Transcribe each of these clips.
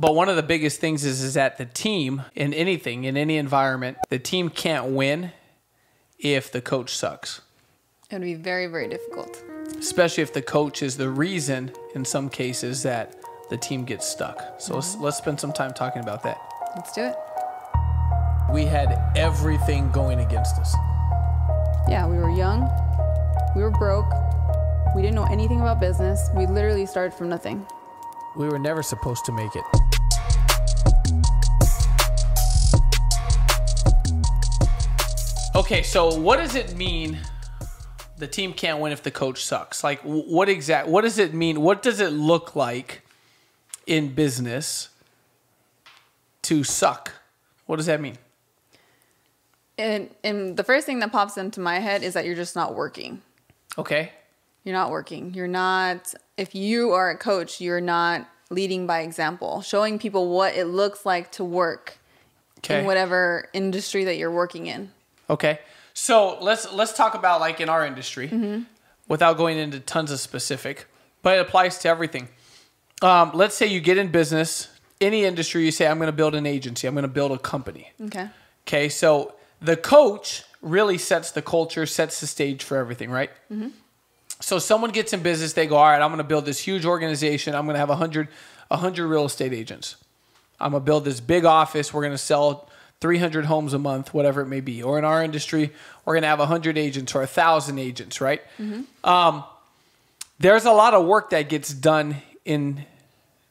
But one of the biggest things is that the team, in anything, in any environment, the team can't win if the coach sucks. It would be very, very difficult. Especially if the coach is the reason, in some cases, that the team gets stuck. So let's spend some time talking about that. Let's do it. We had everything going against us. Yeah, we were young. We were broke. We didn't know anything about business. We literally started from nothing. We were never supposed to make it. Okay, so what does it mean the team can't win if the coach sucks? Like, what does it mean? What does it look like in business to suck? What does that mean? And the first thing that pops into my head is that you're just not working. Okay. You're not working. You're not, if you are a coach, you're not leading by example, showing people what it looks like to work in whatever industry that you're working in. Okay. So let's talk about like in our industry without going into tons of specific, but it applies to everything. Let's say you get in business, any industry, you say, I'm going to build an agency. I'm going to build a company. Okay. Okay. So the coach really sets the culture, sets the stage for everything, right? Mm-hmm. So someone gets in business, they go, all right, I'm going to build this huge organization. I'm going to have 100 real estate agents. I'm going to build this big office. We're going to sell 300 homes a month, whatever it may be. Or in our industry, we're going to have 100 agents or 1,000 agents, right? Mm-hmm. There's a lot of work that gets done in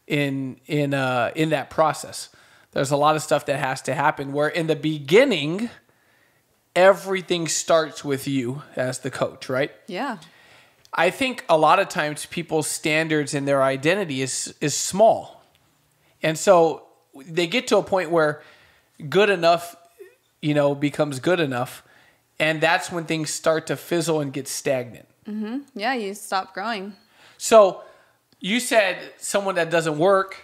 that process. There's a lot of stuff that has to happen where in the beginning, everything starts with you as the coach, right? Yeah. I think a lot of times people's standards and their identity is small. And so they get to a point where good enough, becomes good enough. And that's when things start to fizzle and get stagnant. Mm-hmm. Yeah, you stop growing. So you said someone that doesn't work,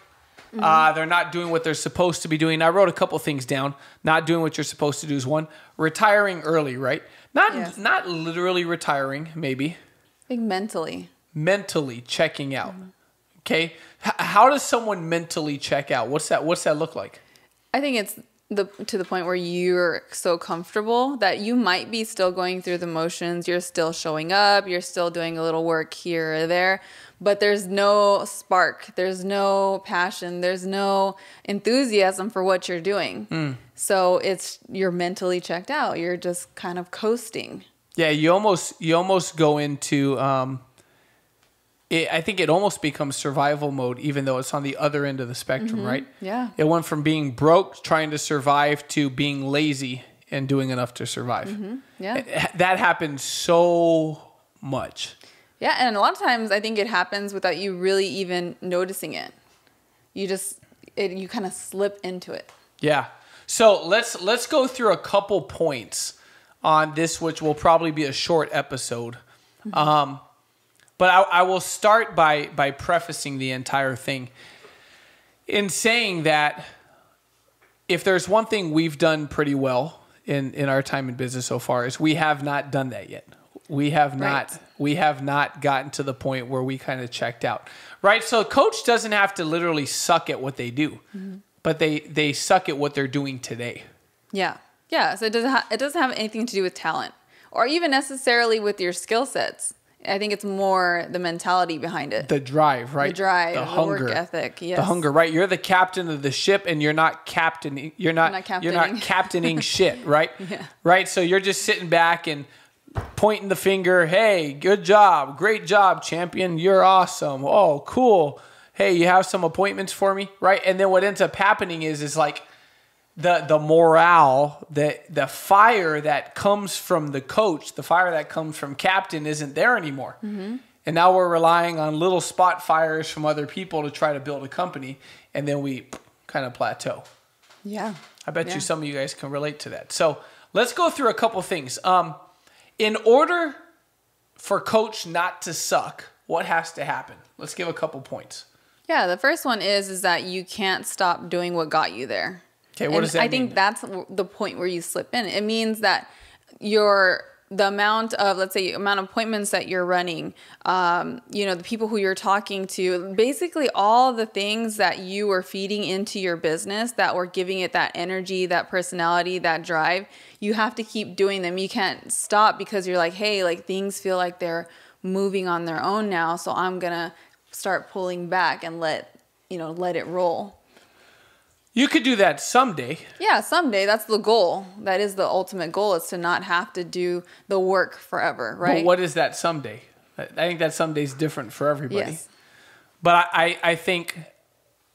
they're not doing what they're supposed to be doing. I wrote a couple things down. Not doing what you're supposed to do is one. Retiring early, right? Not literally retiring, maybe. I think mentally. Mentally checking out. Okay. How does someone mentally check out? What's that look like? I think it's to the point where you're so comfortable that you might be still going through the motions. You're still showing up. You're still doing a little work here or there, but there's no spark. There's no passion. There's no enthusiasm for what you're doing. So you're mentally checked out. You're just kind of coasting. Yeah, you almost go into, I think it almost becomes survival mode, even though it's on the other end of the spectrum, right? Yeah. It went from being broke, trying to survive, to being lazy and doing enough to survive. Yeah. That happens so much. Yeah, and a lot of times I think it happens without you really even noticing it. You kind of slip into it. Yeah. So let's go through a couple points on this, which will probably be a short episode. But I will start by prefacing the entire thing in saying that if there's one thing we've done pretty well in our time in business so far is we have not done that yet. We have not gotten to the point where we kind of checked out. Right? So a coach doesn't have to literally suck at what they do, but they suck at what they're doing today. Yeah. Yeah, so it doesn't have anything to do with talent or even necessarily with your skill sets. I think it's more the mentality behind it. The drive, right? The drive, the hunger, work ethic, yes. The hunger, right? You're the captain of the ship and you're not captaining shit, right? Yeah. Right? So you're just sitting back and pointing the finger, "Hey, good job. Great job, champion. You're awesome. Oh, cool. Hey, you have some appointments for me?" Right? And then what ends up happening is like the morale, the fire that comes from the coach, the fire that comes from captain isn't there anymore. And now we're relying on little spot fires from other people to try to build a company, and then we kind of plateau. Yeah. I bet you some of you guys can relate to that. So let's go through a couple things. In order for coach not to suck, what has to happen? Let's give a couple points. Yeah, the first one is that you can't stop doing what got you there. Okay, what does that mean? I think that's the point where you slip in. It means that the the amount of, let's say, amount of appointments that you're running, the people who you're talking to, basically all the things that you were feeding into your business that were giving it that energy, that personality, that drive, you have to keep doing them. You can't stop because you're like, hey, like things feel like they're moving on their own now. So I'm going to start pulling back and let it roll. You could do that someday. Yeah, someday. That's the goal. That is the ultimate goal, is to not have to do the work forever, right? But what is that someday? I think that someday is different for everybody. Yes. But I think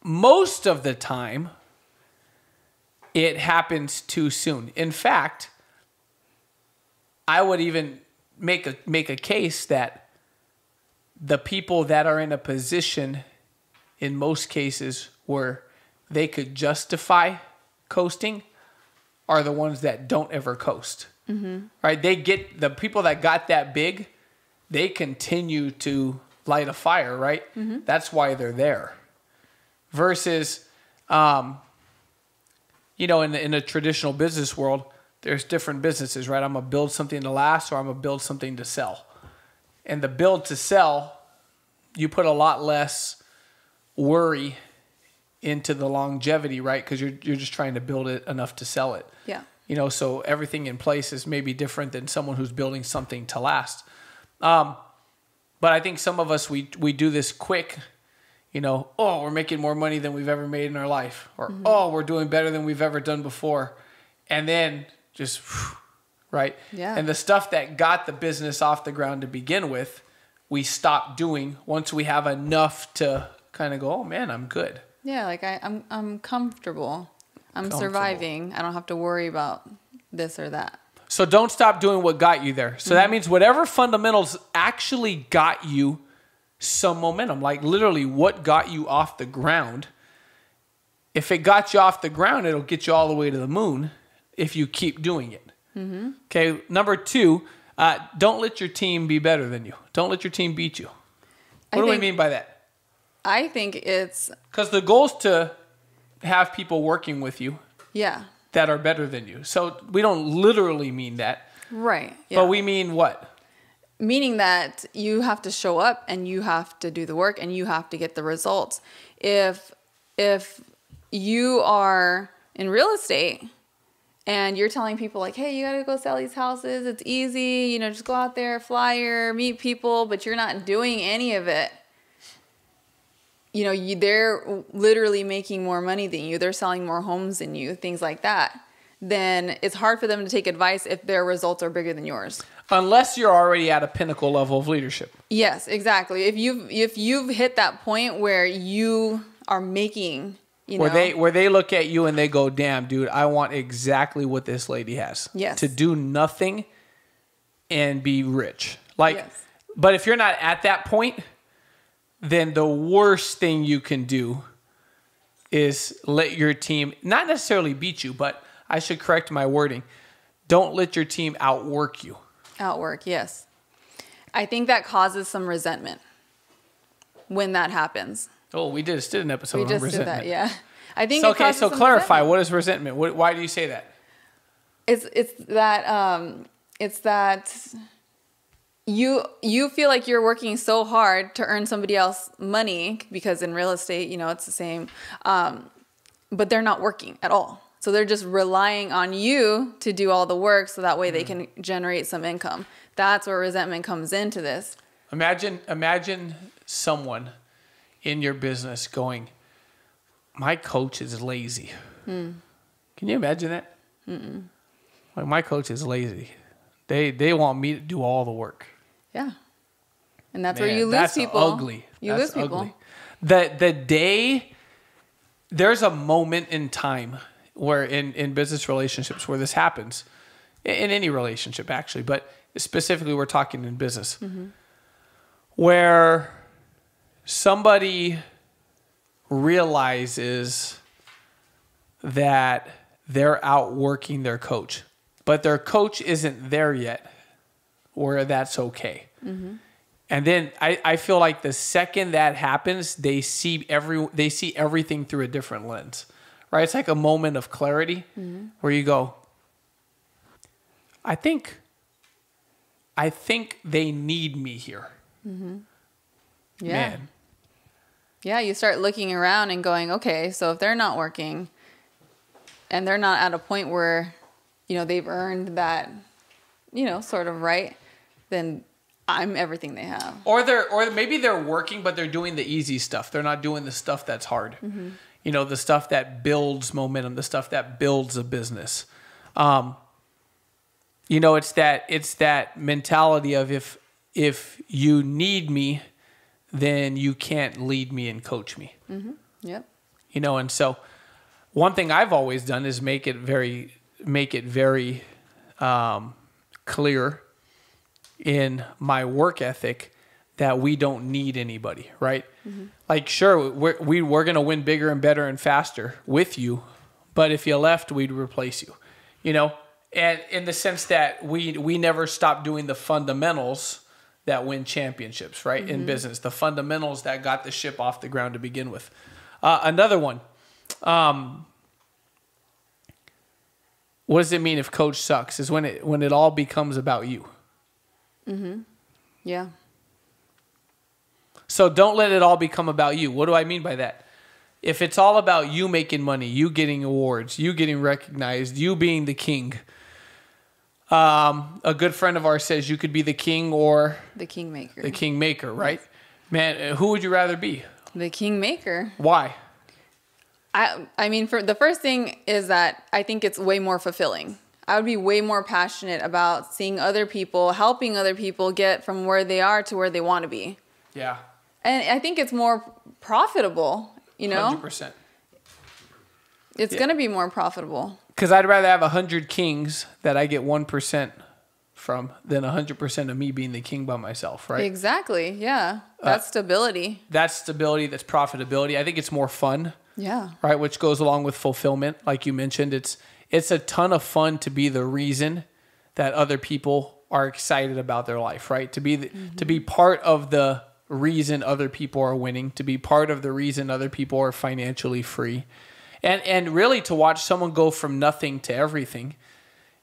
most of the time it happens too soon. In fact, I would even make a case that the people that are in a position in most cases where they could justify coasting are the ones that don't ever coast. Mm-hmm. Right? The people that got that big, they continue to light a fire, right? Mm-hmm. That's why they're there. Versus, in the traditional business world, there's different businesses, right? I'm going to build something to last, or I'm going to build something to sell. And the build to sell, you put a lot less worry into the longevity, right? Because you're just trying to build it enough to sell it. Yeah. So everything in place is maybe different than someone who's building something to last. But I think some of us, we do this quick, we're making more money than we've ever made in our life. Or, we're doing better than we've ever done before. And then just, right? Yeah. And the stuff that got the business off the ground to begin with, we stop doing once we have enough to kind of go, oh man, I'm good. Yeah, like I'm comfortable. I'm surviving. I don't have to worry about this or that. So don't stop doing what got you there. So that means whatever fundamentals actually got you some momentum, like literally what got you off the ground. If it got you off the ground, it'll get you all the way to the moon if you keep doing it. Mm-hmm. Okay, number 2, don't let your team be better than you. Don't let your team beat you. What do we mean by that? I think it's... Because the goal is to have people working with you that are better than you. So we don't literally mean that. Right. Yeah. But we mean what? Meaning that you have to show up and you have to do the work and you have to get the results. If you are in real estate and you're telling people like, hey, you got to go sell these houses. It's easy. Just go out there, flyer, meet people, but you're not doing any of it. They're literally making more money than you. They're selling more homes than you, things like that. Then it's hard for them to take advice if their results are bigger than yours. Unless you're already at a pinnacle level of leadership. Yes, exactly. If you've hit that point where you are making, where they look at you and they go, damn, dude, I want exactly what this lady has. Yes. To do nothing and be rich. Yes. But if you're not at that point, then the worst thing you can do is let your team not necessarily beat you, but I should correct my wording. Don't let your team outwork you. Outwork, yes. I think that causes some resentment when that happens. Oh, we just did an episode on resentment. We just did that, yeah. I think so clarify, resentment. What is resentment? Why do you say that? It's that you feel like you're working so hard to earn somebody else money, because in real estate, it's the same, but they're not working at all. So they're just relying on you to do all the work so that way they can generate some income. That's where resentment comes into this. Imagine someone in your business going, my coach is lazy. Can you imagine that? Mm-mm. Like, my coach is lazy. They want me to do all the work. Yeah. And that's where you lose people. Ugly. You lose people. The day, there's a moment in time where in business relationships where this happens. In any relationship, actually. But specifically, we're talking in business. Mm-hmm. Where somebody realizes that they're outworking their coach, but their coach isn't there yet, where that's okay. Mm-hmm. And then I feel like the second that happens, they see everything through a different lens, right? It's like a moment of clarity where you go, I think I think they need me here. Yeah. Man. Yeah, you start looking around and going, okay, so if they're not working and they're not at a point where, they've earned that, sort of right, then I'm everything they have. Or maybe they're working, but they're doing the easy stuff. They're not doing the stuff that's hard. The stuff that builds momentum, the stuff that builds a business. It's that mentality of if you need me, then you can't lead me and coach me. Yep. And so one thing I've always done is make it very clear in my work ethic that we don't need anybody, right? Like, sure, we're going to win bigger and better and faster with you, but if you left, we'd replace you, And in the sense that we never stop doing the fundamentals that win championships, right? In business, the fundamentals that got the ship off the ground to begin with. Another one. What does it mean if coach sucks? Is when it all becomes about you. Yeah. So don't let it all become about you. What do I mean by that? If it's all about you making money, you getting awards, you getting recognized, you being the king. A good friend of ours says you could be the king or the kingmaker. The kingmaker, right? Man, who would you rather be? The kingmaker. Why? I mean, for the first thing is that I think it's way more fulfilling. I would be way more passionate about seeing other people, helping other people get from where they are to where they want to be. Yeah. And I think it's more profitable, 100%. It's going to be more profitable. Because I'd rather have 100 kings that I get 1% from than 100% of me being the king by myself, right? Exactly, yeah. That's stability. That's stability, that's profitability. I think it's more fun. Yeah. Right, which goes along with fulfillment. Like you mentioned, it's a ton of fun to be the reason that other people are excited about their life, right? To be part of the reason other people are winning, to be part of the reason other people are financially free. And really to watch someone go from nothing to everything,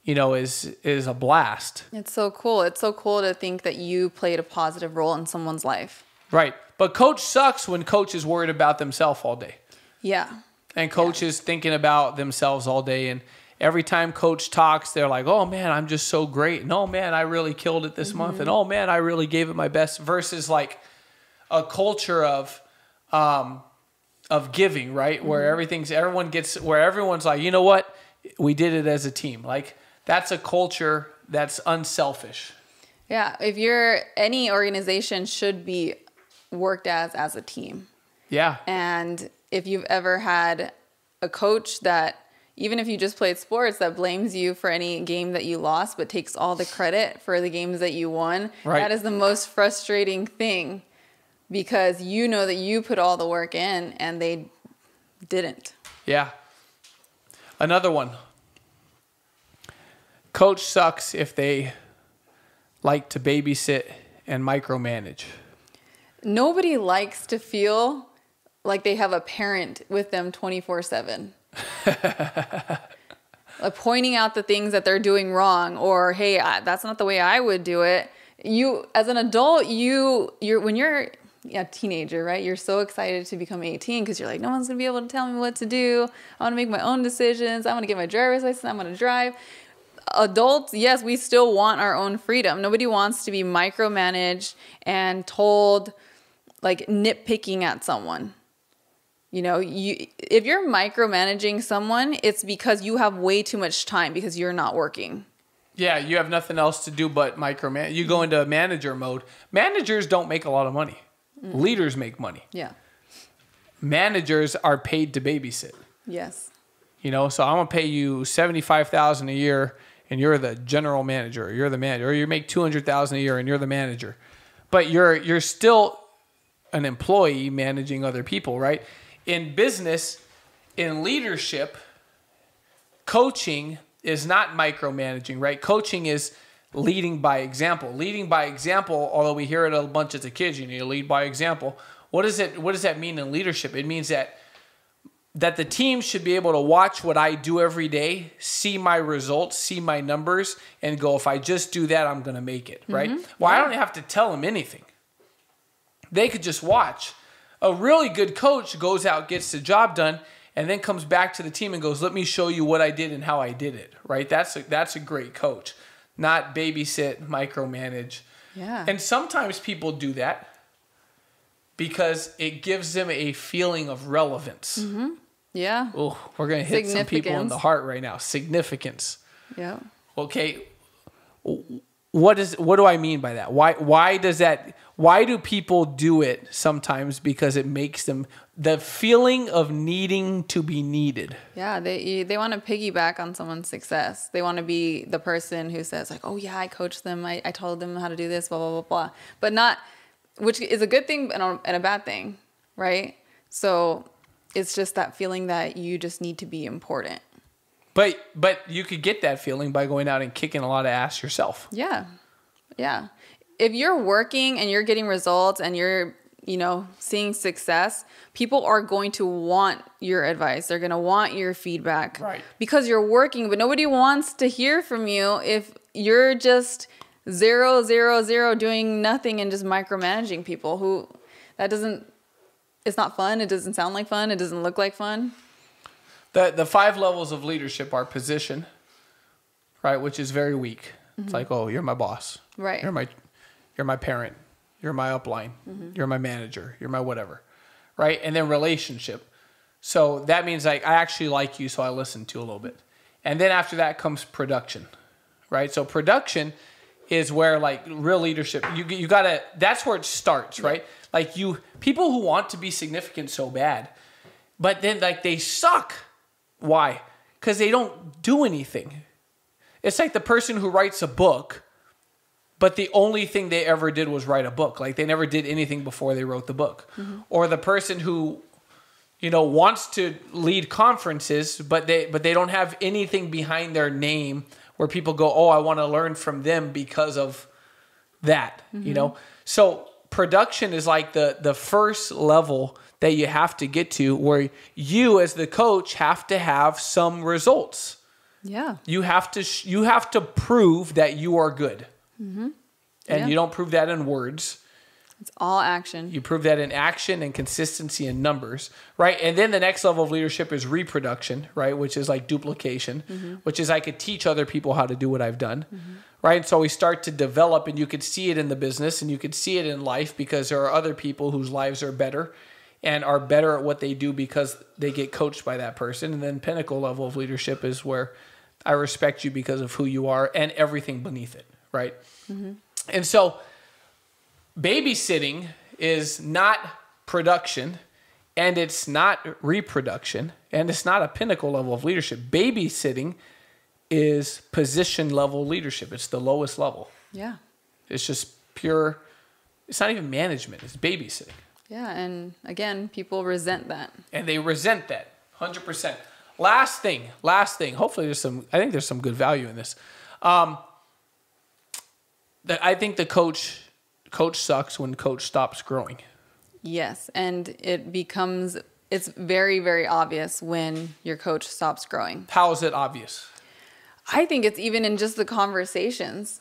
is a blast. It's so cool. It's so cool to think that you played a positive role in someone's life. Right. But coach sucks when coach is worried about themselves all day. Yeah. And coach is thinking about themselves all day. And every time coach talks, they're like, oh, man, I'm just so great. And, oh, man, I really killed it this month. And, oh, man, I really gave it my best. Versus like a culture of giving, right? Where everyone's like, you know what? We did it as a team. Like, that's a culture that's unselfish. Yeah. Any organization should be worked as a team. Yeah. And if you've ever had a coach that, even if you just played sports, that blames you for any game that you lost, but takes all the credit for the games that you won, right. That is the most frustrating thing, because you know that you put all the work in and they didn't. Yeah. Another one. Coach sucks if they like to babysit and micromanage. Nobody likes to feel like they have a parent with them 24/7. Like pointing out the things that they're doing wrong, or, hey, that's not the way I would do it. You, as an adult, when you're a teenager, right? You're so excited to become 18 because you're like, no one's going to be able to tell me what to do. I want to make my own decisions. I want to get my driver's license. I'm going to drive. Adults, yes, we still want our own freedom. Nobody wants to be micromanaged and told, like, nitpicking at someone. If you're micromanaging someone, it's because you have way too much time because you're not working. Yeah, you have nothing else to do but micromanage. You go into manager mode. Managers don't make a lot of money. Leaders make money. Yeah. Managers are paid to babysit. Yes. So I'm going to pay you $75,000 a year and you're the general manager, or you're the manager, or you make $200,000 a year and you're the manager. But you're still an employee managing other people, right? In business, in leadership, coaching is not micromanaging, right? Coaching is leading by example. Leading by example, although we hear it a bunch as a kid, you need to lead by example. What does that mean in leadership? It means that that the team should be able to watch what I do every day, see my results, see my numbers, and go, if I just do that, I'm going to make it, right? Well, I don't have to tell them anything. They could just watch. A really good coach goes out, gets the job done, and then comes back to the team and goes, let me show you what I did and how I did it, right? That's a great coach. Not babysit, micromanage. Yeah. And sometimes people do that because it gives them a feeling of relevance. Mm-hmm. Yeah. Oh, we're going to hit some people in the heart right now. Significance. Yeah. Okay. What do I mean by that? Why do people do it sometimes? Because it makes them the feeling of needing to be needed. Yeah, they want to piggyback on someone's success. They want to be the person who says like, oh yeah, I coached them. I told them how to do this, blah, blah, blah, blah. But not, which is a good thing and a bad thing, right? So it's just that feeling that you just need to be important. But you could get that feeling by going out and kicking a lot of ass yourself. Yeah. Yeah. If you're working and you're getting results and you're, seeing success, people are going to want your advice. They're going to want your feedback. Right. Because you're working, but nobody wants to hear from you if you're just 0, 0, 0 doing nothing and just micromanaging people it's not fun. It doesn't sound like fun. It doesn't look like fun. The 5 levels of leadership are position, right, which is very weak. Mm-hmm. It's like, oh, you're my boss. Right. You're my parent. You're my upline. Mm-hmm. You're my manager. You're my whatever, right? And then relationship. So that means like I actually like you, so I listen to you a little bit. And then after that comes production, right? So production is where like real leadership, you gotta, that's where it starts, right? Like people who want to be significant so bad, but then like they suck. Why? Because they don't do anything. It's like the person who writes a book, but the only thing they ever did was write a book. Like they never did anything before they wrote the book. Mm-hmm. Or the person who, wants to lead conferences, but they don't have anything behind their name where people go, oh, I want to learn from them because of that, mm-hmm. So production is like the first level that you have to get to, where you as the coach have to have some results. Yeah. You have to prove that you are good. Mm-hmm. And you don't prove that in words. It's all action. You prove that in action and consistency in numbers, right? And then the next level of leadership is reproduction, right? Which is like duplication, mm-hmm. which is I could teach other people how to do what I've done, mm-hmm. right? And so we start to develop, and you could see it in the business and you could see it in life because there are other people whose lives are better and are better at what they do because they get coached by that person. And then pinnacle level of leadership is where I respect you because of who you are and everything beneath it, right? Mm-hmm. And so babysitting is not production, and it's not reproduction, and it's not a pinnacle level of leadership. Babysitting is position level leadership. It's the lowest level. Yeah. It's just pure, it's not even management, it's babysitting. Yeah, and again, people resent that. And they resent that, 100%. Last thing. Hopefully I think there's some good value in this. I think the coach sucks when coach stops growing. Yes, and it's very, very obvious when your coach stops growing. How is it obvious? I think it's even in just the conversations.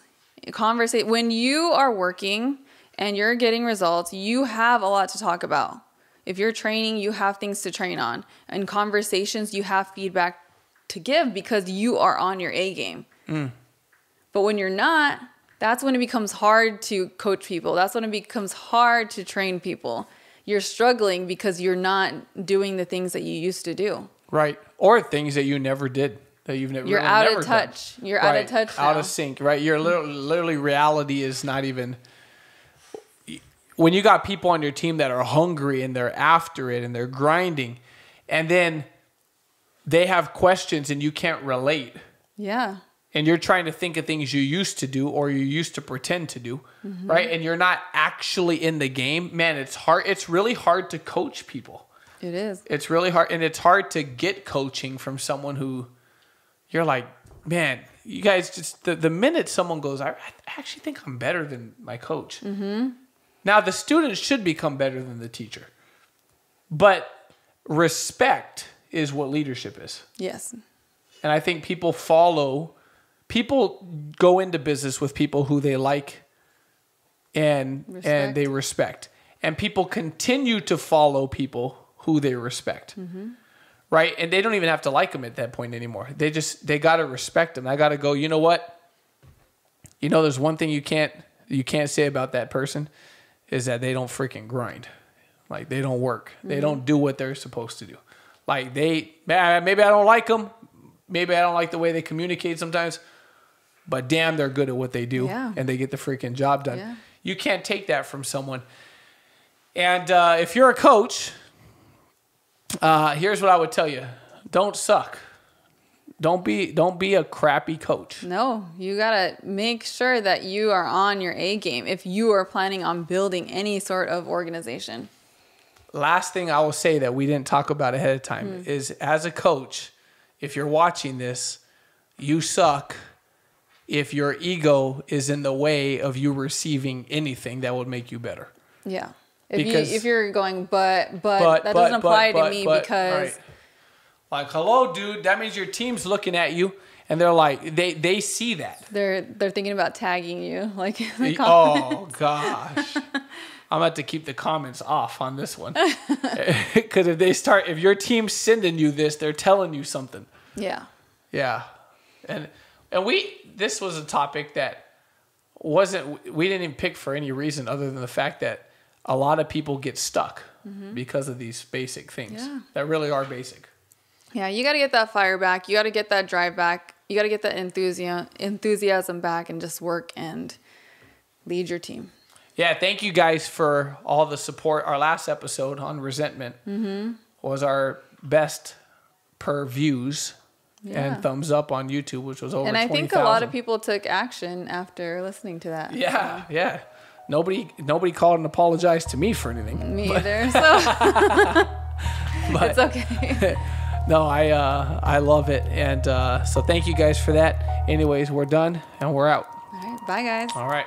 When you are working and you're getting results, you have a lot to talk about. If you're training, you have things to train on. In conversations, you have feedback to give because you are on your A game. Mm. But when you're not, that's when it becomes hard to coach people. That's when it becomes hard to train people. You're struggling because you're not doing the things that you used to do. Right. Or things that you never did. That you've never. You're out of touch. You're out of touch now. Out of sync, right? You're literally reality is not even. When you got people on your team that are hungry and they're after it and they're grinding, and then they have questions and you can't relate. Yeah. And you're trying to think of things you used to do or you used to pretend to do, mm-hmm. right? And you're not actually in the game. Man, it's hard. It's really hard to coach people. It is. It's really hard. And it's hard to get coaching from someone who you're like, man, you guys just, the minute someone goes, I actually think I'm better than my coach. Mm-hmm. Now, the student should become better than the teacher. But respect is what leadership is. Yes. And I think people go into business with people who they like and they respect. And people continue to follow people who they respect. Mm-hmm. Right? And they don't even have to like them at that point anymore. They got to respect them. I got to go, you know what? You know, there's one thing you can't say about that person is that they don't freaking grind. Like, they don't work. Mm-hmm. They don't do what they're supposed to do. Like, maybe I don't like them. Maybe I don't like the way they communicate sometimes. But damn, they're good at what they do. Yeah. And they get the freaking job done. Yeah. You can't take that from someone. And if you're a coach, here's what I would tell you. Don't suck. Don't be a crappy coach. No, you got to make sure that you are on your A game if you are planning on building any sort of organization. Last thing I will say that we didn't talk about ahead of time is, as a coach, if you're watching this, you suck if your ego is in the way of you receiving anything that would make you better. Yeah. If you're going, but that doesn't apply to me because... Right. Like, hello, dude, that means your team's looking at you, and they're like, they see that. They're thinking about tagging you. Like, oh, gosh. I'm going to have to keep the comments off on this one. Because if your team's sending you this, they're telling you something. Yeah. Yeah. And this was a topic that we didn't even pick for any reason other than the fact that a lot of people get stuck because of these basic things that really are basic. Yeah, you got to get that fire back. You got to get that drive back. You got to get that enthusiasm back and just work and lead your team. Yeah, thank you guys for all the support. Our last episode on resentment was our best per views and thumbs up on YouTube, which was over 20,000. And I think a lot of people took action after listening to that. Yeah, yeah. Nobody called and apologized to me for anything. Me either, so but, it's okay. No, I love it. And so thank you guys for that. Anyways, we're done and we're out. All right, bye guys. All right.